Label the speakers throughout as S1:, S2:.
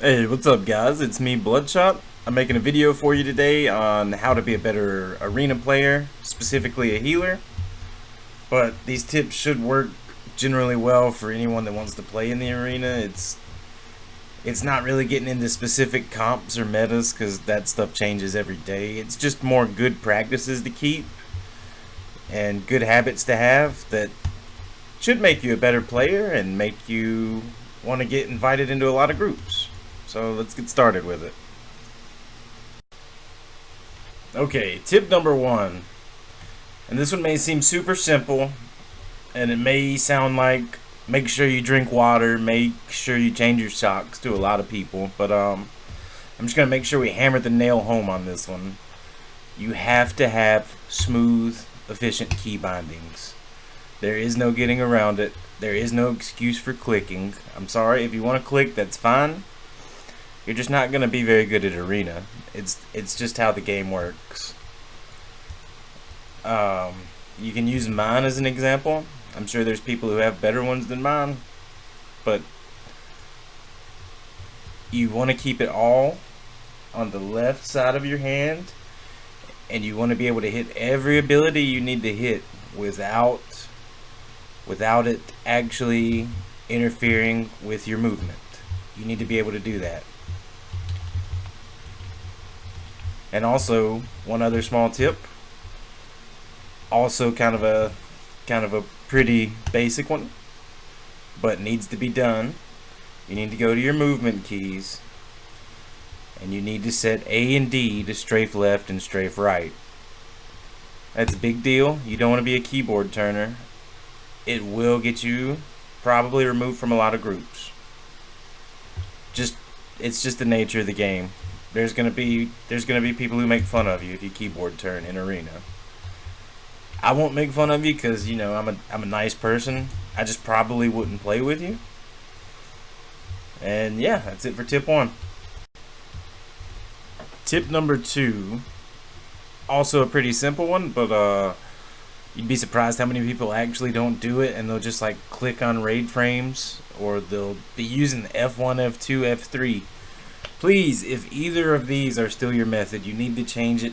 S1: Hey, what's up guys? It's me, Bloodshot. I'm making a video for you today on how to be a better arena player, specifically a healer. But these tips should work generally well for anyone that wants to play in the arena. It's not really getting into specific comps or metas because that stuff changes every day. It's just more good practices to keep and good habits to have that should make you a better player and make you want to get invited into a lot of groups. So let's get started with it. Okay, tip number one, and this one may seem super simple, and it may sound like make sure you drink water, make sure you change your socks to a lot of people, but I'm just gonna make sure we hammer the nail home on this one. You have to have smooth, efficient key bindings. There is no getting around it. There is no excuse for clicking. I'm sorry, if you want to click, that's fine. You're just not gonna be very good at arena. It's just how the game works. You can use mine as an example. I'm sure there's people who have better ones than mine, but you want to keep it all on the left side of your hand, and you want to be able to hit every ability you need to hit without it actually interfering with your movement. You need to be able to do that. And also, one other small tip, also kind of a pretty basic one, but needs to be done. You need to go to your movement keys and you need to set A and D to strafe left and strafe right. That's a big deal. You don't want to be a keyboard turner. It will get you probably removed from a lot of groups. It's just the nature of the game. There's gonna be people who make fun of you if you keyboard turn in arena. I won't make fun of you because, you know, I'm a nice person. I just probably wouldn't play with you. And yeah, that's it for tip one. Tip number two, also a pretty simple one, but you'd be surprised how many people actually don't do it, and they'll just like click on raid frames, or they'll be using F1, F2, F3. Please, if either of these are still your method, you need to change it.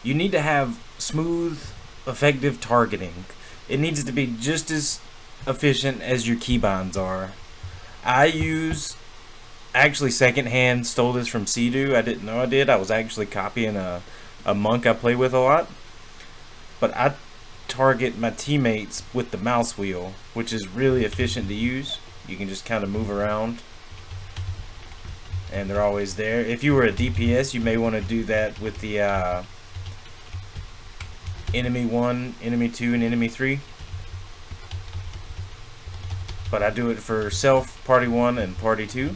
S1: You need to have smooth, effective targeting. It needs to be just as efficient as your keybinds are. Actually secondhand stole this from Sea-Doo. I didn't know I did. I was actually copying a monk I play with a lot. But I target my teammates with the mouse wheel, which is really efficient to use. You can just kind of move around and they're always there. If you were a DPS, you may want to do that with the enemy 1, enemy 2, and enemy 3. But I do it for self, party 1, and party 2,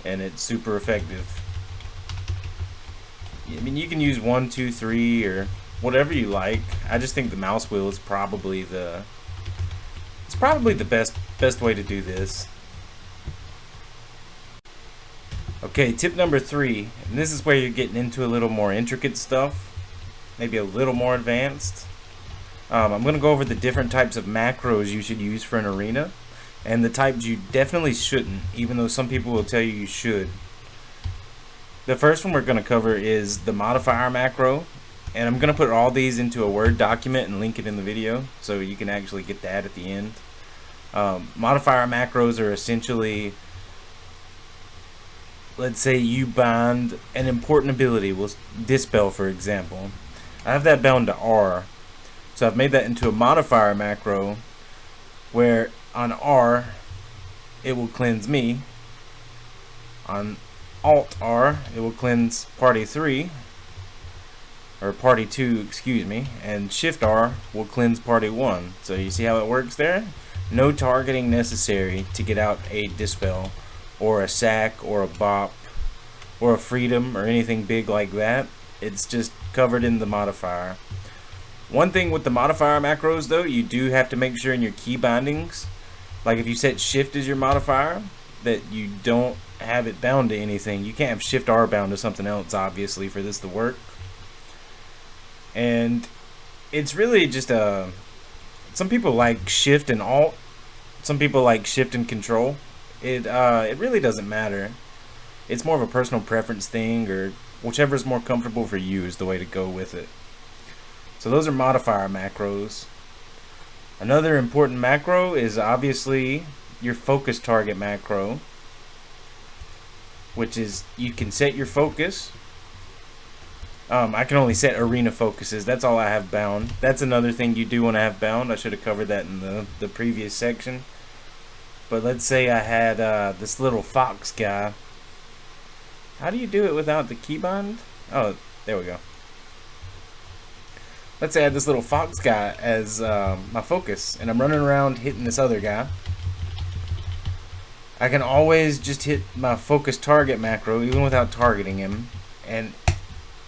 S1: and it's super effective. I mean, you can use 1, 2, 3, or whatever you like. I just think the mouse wheel is probably the best way to do this. Okay, tip number 3, and this is where you're getting into a little more intricate stuff, maybe a little more advanced. I'm going to go over the different types of macros you should use for an arena, and the types you definitely shouldn't, even though some people will tell you you should. The first one we're going to cover is the modifier macro, and I'm going to put all these into a Word document and link it in the video, so you can actually get that at the end. Modifier macros are essentially, let's say you bind an important ability, Dispel for example. I have that bound to R, so I've made that into a modifier macro where on R it will cleanse me, on Alt R it will cleanse party 3, or party 2, excuse me, and Shift R will cleanse party 1. So you see how it works there? No targeting necessary to get out a Dispel, or a sack, or a bop, or a freedom, or anything big like that. It's just covered in the modifier. One thing with the modifier macros though, you do have to make sure in your key bindings, like if you set shift as your modifier, that you don't have it bound to anything. You can't have shift R bound to something else, obviously, for this to work. And it's really just some people like shift and alt, some people like shift and control. It really doesn't matter. It's more of a personal preference thing, or whichever is more comfortable for you is the way to go with it. So those are modifier macros. Another important macro is obviously your focus target macro, which is you can set your focus. I can only set arena focuses. That's all I have bound. That's another thing you do want to have bound. I should have covered that in the previous section. But let's say I had this little fox guy. How do you do it without the keybind? Oh, there we go. Let's say I had this little fox guy as my focus, and I'm running around hitting this other guy. I can always just hit my focus target macro even without targeting him, and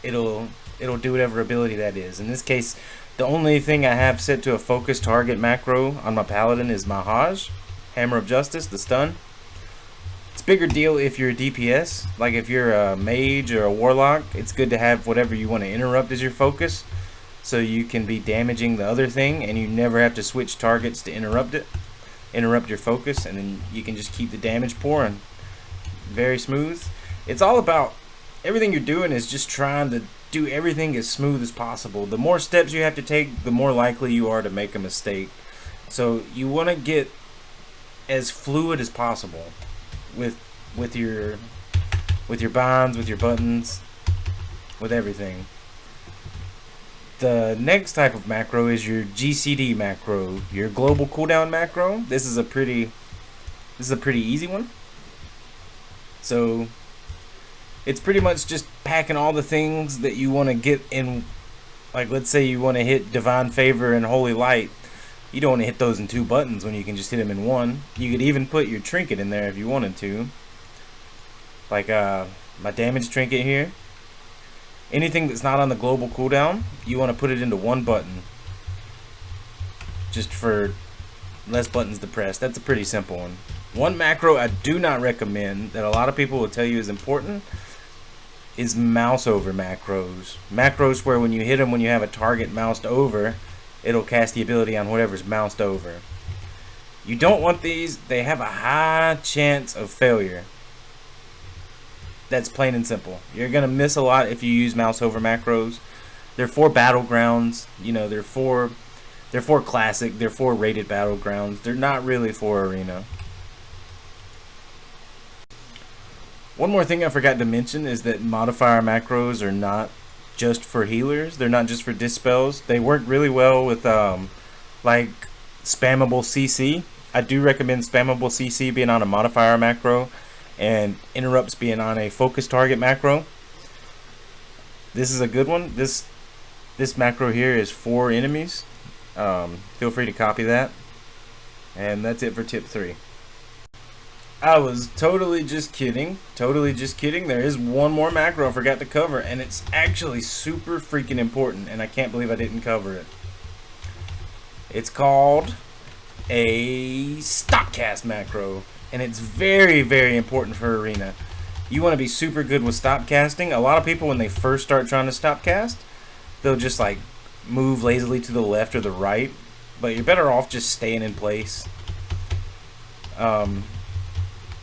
S1: it'll do whatever ability that is. In this case, the only thing I have set to a focus target macro on my paladin is my Hajj, Hammer of Justice, the stun. It's a bigger deal if you're a DPS, like if you're a mage or a warlock. It's good to have whatever you want to interrupt as your focus, so you can be damaging the other thing and you never have to switch targets to interrupt your focus, and then you can just keep the damage pouring. Very smooth. It's all about everything you're doing is just trying to do everything as smooth as possible. The more steps you have to take, the more likely you are to make a mistake. So you want to get as fluid as possible with your binds, with your buttons, with everything. The next type of macro is your GCD macro, your global cooldown macro. This is a pretty easy one. So it's pretty much just packing all the things that you want to get in. Like, let's say you want to hit Divine Favor and Holy Light. You don't want to hit those in 2 buttons when you can just hit them in 1. You could even put your trinket in there if you wanted to. Like my damage trinket here. Anything that's not on the global cooldown, you want to put it into 1 button. Just for less buttons to press. That's a pretty simple one. One macro I do not recommend that a lot of people will tell you is important is mouse over macros. Macros where when you hit them when you have a target moused over, it'll cast the ability on whatever's moused over. You don't want these. They have a high chance of failure. That's plain and simple. You're gonna miss a lot if you use mouse over macros. They're for battlegrounds. You know, they're for classic. They're for rated battlegrounds. They're not really for arena. One more thing I forgot to mention is that modifier macros are not just for healers. They're not just for dispels. They work really well with like spammable CC. I do recommend spammable CC being on a modifier macro and interrupts being on a focus target macro. This is a good one. This macro here is for enemies. Feel free to copy that. And that's it for tip 3. I was totally just kidding. Totally just kidding. There is one more macro I forgot to cover, and it's actually super freaking important, and I can't believe I didn't cover it. It's called a stopcast macro, and it's very, very important for arena. You want to be super good with stopcasting. A lot of people, when they first start trying to stopcast, they'll just like move lazily to the left or the right, but you're better off just staying in place.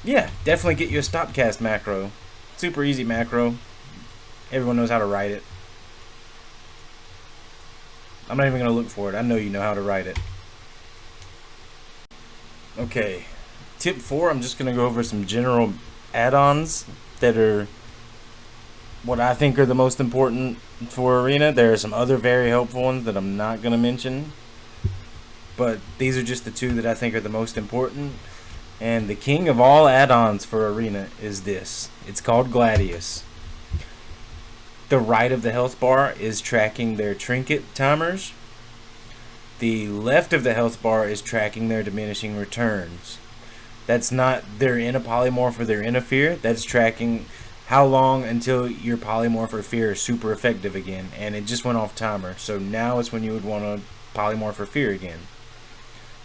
S1: Yeah, definitely get you a stopcast macro. Super easy macro. Everyone knows how to write it. I'm not even going to look for it. I know you know how to write it. Okay, tip 4, I'm just going to go over some general add-ons that are what I think are the most important for arena. There are some other very helpful ones that I'm not going to mention, but these are just the 2 that I think are the most important. And the king of all add-ons for arena is this. It's called Gladius. The right of the health bar is tracking their trinket timers. The left of the health bar is tracking their diminishing returns. That's not they're in a polymorph or they're in a fear. That's tracking how long until your polymorph or fear is super effective again. And it just went off timer. So now is when you would want to polymorph or fear again.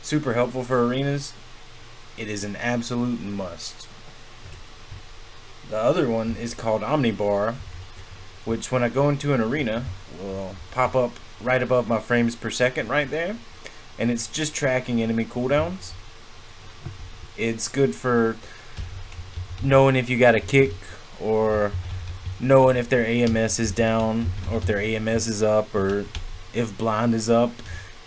S1: Super helpful for arenas. It is an absolute must. The other one is called Omnibar, which when I go into an arena will pop up right above my frames per second right there, and it's just tracking enemy cooldowns. It's good for knowing if you got a kick or knowing if their AMS is down or if their AMS is up or if blind is up,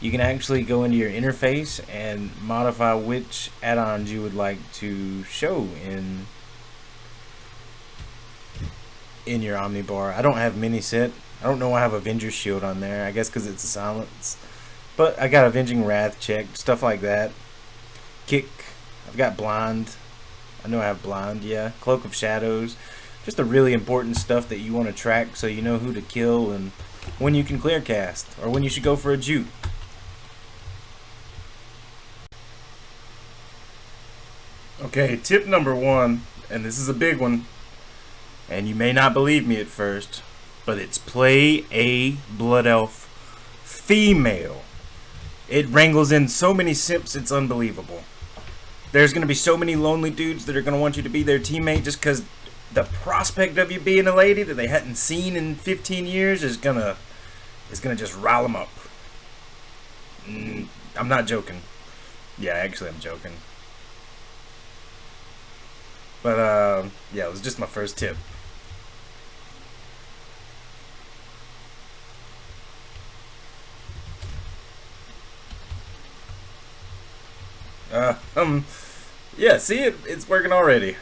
S1: you can actually go into your interface and modify which add-ons you would like to show in your Omnibar. I don't have many set. I don't know why I have Avenger's Shield on there. I guess because it's a silence. But I got Avenging Wrath checked, stuff like that. Kick. I've got Blind. I know I have Blind, yeah. Cloak of Shadows. Just the really important stuff that you want to track so you know who to kill and when you can clear cast or when you should go for a juke. Okay, tip number 1, and this is a big one, and you may not believe me at first, but it's play a Blood Elf female. It wrangles in so many simps, it's unbelievable. There's going to be so many lonely dudes that are going to want you to be their teammate just because the prospect of you being a lady that they hadn't seen in 15 years is going to just rile them up. I'm not joking. Yeah, actually I'm joking. But, yeah, it was just my first tip. Yeah, see, it's working already.